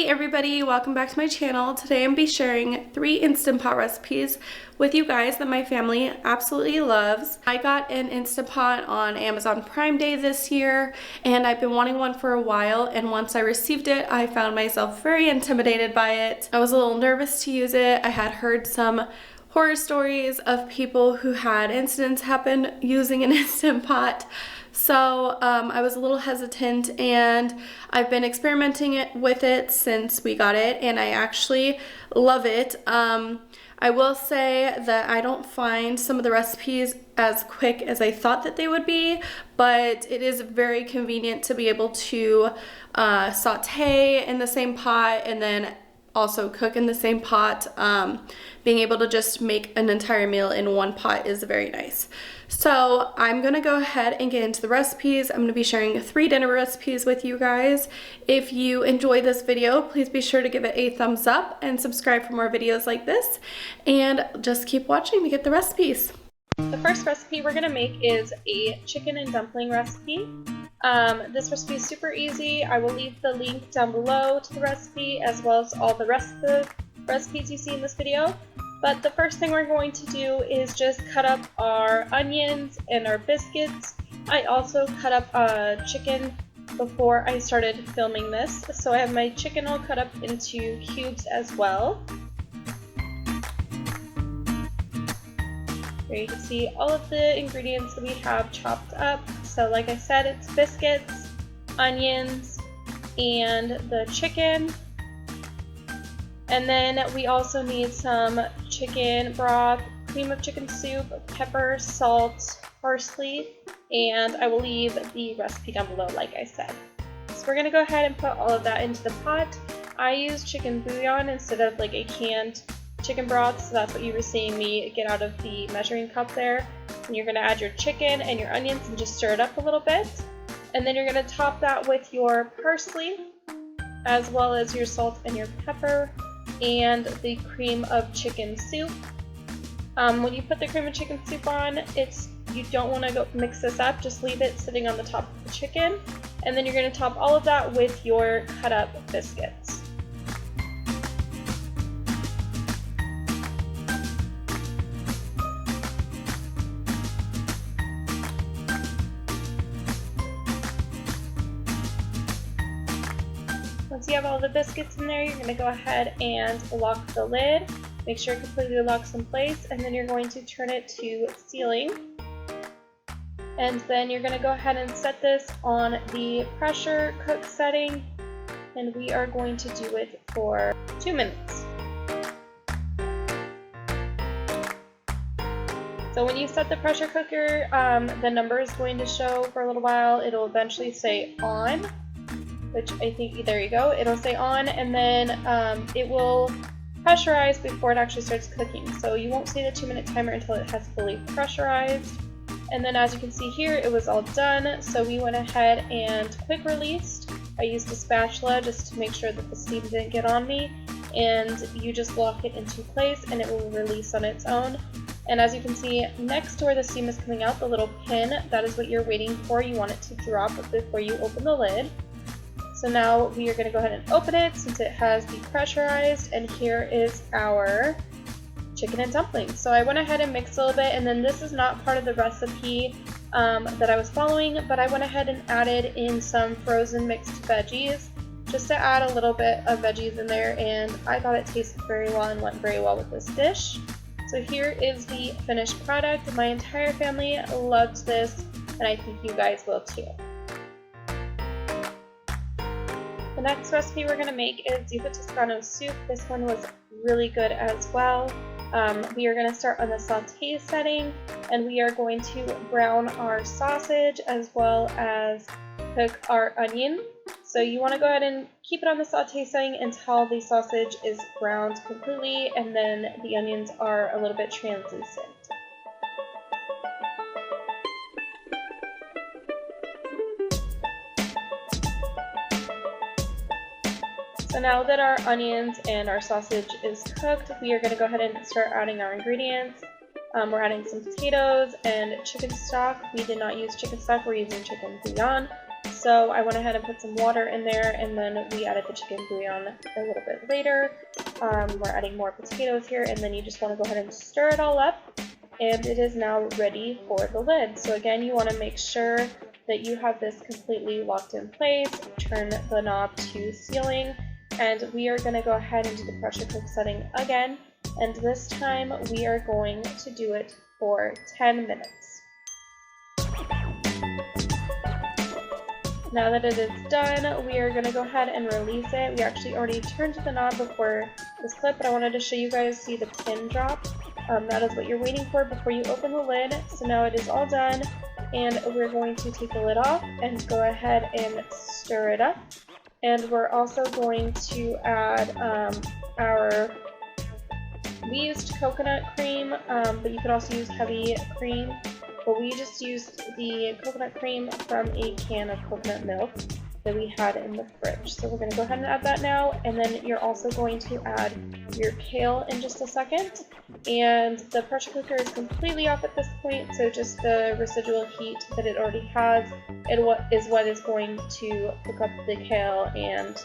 Hey everybody, welcome back to my channel. Today I'm going to be sharing 3 Instant Pot recipes with you guys that my family absolutely loves. I got an Instant Pot on Amazon Prime Day this year and I've been wanting one for a while, and once I received it I found myself very intimidated by it. I was a little nervous to use it. I had heard some horror stories of people who had incidents happen using an Instant Pot. So I was a little hesitant, and I've been experimenting with it since we got it, and I actually love it. I will say that I don't find some of the recipes as quick as I thought that they would be, but it is very convenient to be able to saute in the same pot and then also cook in the same pot. Being able to just make an entire meal in one pot is very nice. So I'm gonna go ahead and get into the recipes. I'm gonna be sharing 3 dinner recipes with you guys. If you enjoy this video, please be sure to give it a thumbs up and subscribe for more videos like this, and just keep watching to get the recipes. The first recipe we're gonna make is a chicken and dumpling recipe. This recipe is super easy. I will leave the link down below to the recipe, as well as all the rest of the recipes you see in this video. But the first thing we're going to do is just cut up our onions and our biscuits. I also cut up chicken before I started filming this, so I have my chicken all cut up into cubes as well. Here you can see all of the ingredients that we have chopped up. So like I said, it's biscuits, onions, and the chicken. And then we also need some chicken broth, cream of chicken soup, pepper, salt, parsley, and I will leave the recipe down below like I said. So we're going to go ahead and put all of that into the pot. I use chicken bouillon instead of like a canned chicken broth, so that's what you were seeing me get out of the measuring cup there. And you're going to add your chicken and your onions and just stir it up a little bit. And then you're going to top that with your parsley, as well as your salt and your pepper, and the cream of chicken soup. When you put the cream of chicken soup on, you don't want to go mix this up, just leave it sitting on the top of the chicken. And then you're going to top all of that with your cut up biscuits. Once you have all the biscuits in there, you're going to go ahead and lock the lid. Make sure it completely locks in place, and then you're going to turn it to sealing. And then you're going to go ahead and set this on the pressure cook setting, and we are going to do it for 2 minutes. So when you set the pressure cooker, the number is going to show for a little while. It'll eventually say on, which I think, there you go, it'll say on, and then it will pressurize before it actually starts cooking. So you won't see the 2-minute timer until it has fully pressurized. And then as you can see here, it was all done, so we went ahead and quick released. I used a spatula just to make sure that the steam didn't get on me, and you just lock it into place and it will release on its own. And as you can see, next to where the steam is coming out, the little pin, that is what you're waiting for. You want it to drop before you open the lid. So now we are going to go ahead and open it since it has depressurized, and here is our chicken and dumplings. So I went ahead and mixed a little bit, and then this is not part of the recipe that I was following, but I went ahead and added in some frozen mixed veggies just to add a little bit of veggies in there, and I thought it tasted very well and went very well with this dish. So here is the finished product. My entire family loves this, and I think you guys will too. The next recipe we're going to make is zuppa toscano soup. This one was really good as well. We are going to start on the saute setting, and we are going to brown our sausage as well as cook our onion. So you want to go ahead and keep it on the saute setting until the sausage is browned completely, and then the onions are a little bit translucent. So now that our onions and our sausage is cooked, we are going to go ahead and start adding our ingredients. We're adding some potatoes and chicken stock. We did not use chicken stock, we're using chicken bouillon. So I went ahead and put some water in there, and then we added the chicken bouillon a little bit later. We're adding more potatoes here, and then you just want to go ahead and stir it all up, and it is now ready for the lid. So again, you want to make sure that you have this completely locked in place. Turn the knob to sealing, and we are going to go ahead and do the pressure cook setting again, and this time we are going to do it for 10 minutes. Now that it is done, we are going to go ahead and release it. We actually already turned the knob before this clip, but I wanted to show you guys, see the pin drop. That is what you're waiting for before you open the lid. So now it is all done, and we're going to take the lid off and go ahead and stir it up. And we're also going to add we used coconut cream, but you could also use heavy cream. But we just used the coconut cream from a can of coconut milk that we had in the fridge. So we're going to go ahead and add that now, and then you're also going to add your kale in just a second. And the pressure cooker is completely off at this point, so just the residual heat that it already has is what is going to cook up the kale and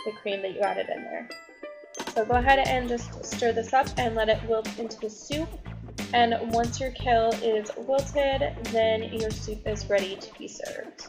the cream that you added in there. So go ahead and just stir this up and let it wilt into the soup. And once your kale is wilted, then your soup is ready to be served.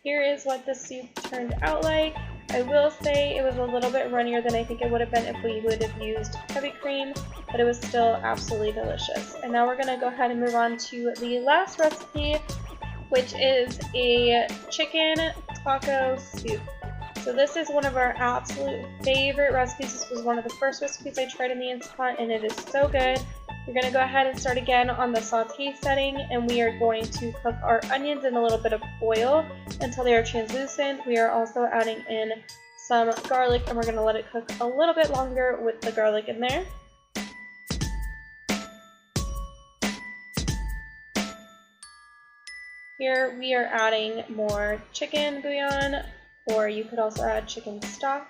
Here is what the soup turned out like. I will say it was a little bit runnier than I think it would have been if we would have used heavy cream, but it was still absolutely delicious. And now we're going to go ahead and move on to the last recipe, which is a chicken taco soup. So this is one of our absolute favorite recipes. This was one of the first recipes I tried in the Instant Pot, and it is so good. We're going to go ahead and start again on the saute setting, and we are going to cook our onions in a little bit of oil until they are translucent. We are also adding in some garlic, and we're going to let it cook a little bit longer with the garlic in there. Here we are adding more chicken bouillon, or you could also add chicken stock.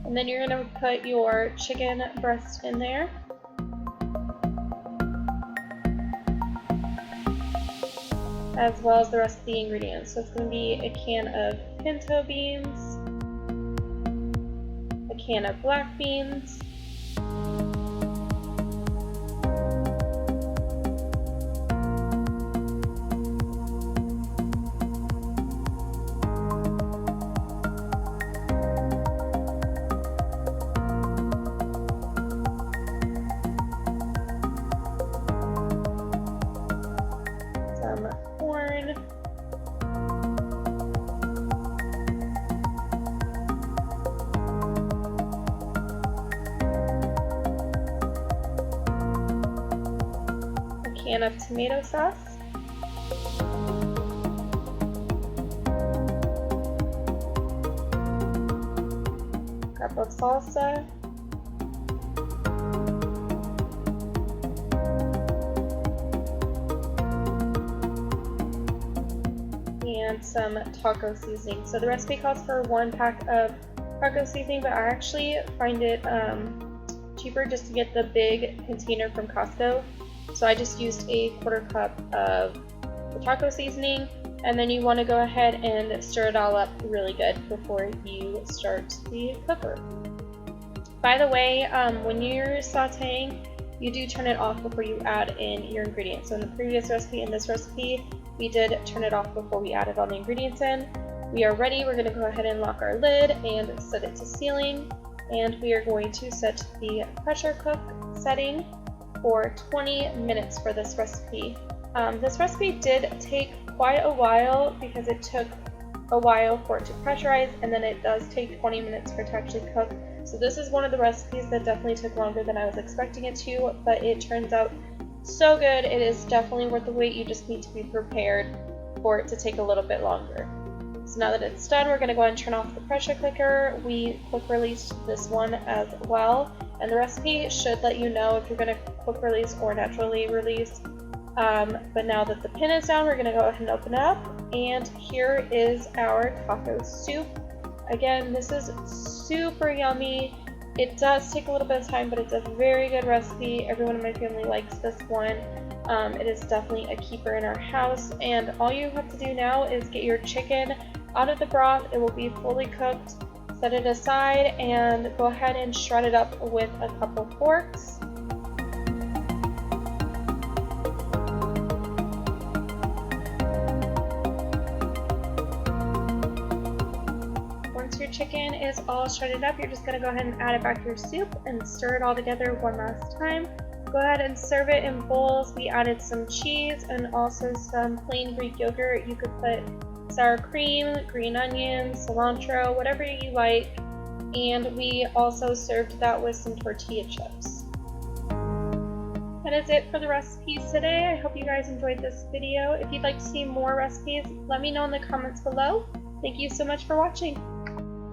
And then you're going to put your chicken breast in there. As well as the rest of the ingredients. So it's going to be a can of pinto beans, a can of black beans, some corn, a can of tomato sauce, a cup of salsa, and some taco seasoning. So the recipe calls for 1 pack of taco seasoning, but I actually find it cheaper just to get the big container from Costco. So I just used a 1/4 cup of the taco seasoning, and then you want to go ahead and stir it all up really good before you start the cooker. By the way, when you're sauteing, you do turn it off before you add in your ingredients. So in the previous recipe and this recipe, we did turn it off before we added all the ingredients in. We are ready. We're going to go ahead and lock our lid and set it to sealing. And we are going to set the pressure cook setting for 20 minutes for this recipe. This recipe did take quite a while because it took a while for it to pressurize, and then it does take 20 minutes for it to actually cook. So this is one of the recipes that definitely took longer than I was expecting it to, but it turns out so good. It is definitely worth the wait. You just need to be prepared for it to take a little bit longer. So now that it's done, we're going to go ahead and turn off the pressure cooker. We quick released this one as well, and the recipe should let you know if you're going to quick release or naturally release. But now that the pin is down, we're going to go ahead and open it up, and here is our taco soup. Again, this is super yummy. It does take a little bit of time, but it's a very good recipe. Everyone in my family likes this one. It is definitely a keeper in our house, and all you have to do now is get your chicken out of the broth. It will be fully cooked. Set it aside and go ahead and shred it up with a couple forks. Once your chicken is all shredded up, you're just going to go ahead and add it back to your soup and stir it all together one last time. Go ahead and serve it in bowls. We added some cheese and also some plain Greek yogurt. You could put sour cream, green onions, cilantro, whatever you like. And we also served that with some tortilla chips. That is it for the recipes today. I hope you guys enjoyed this video. If you'd like to see more recipes, let me know in the comments below. Thank you so much for watching.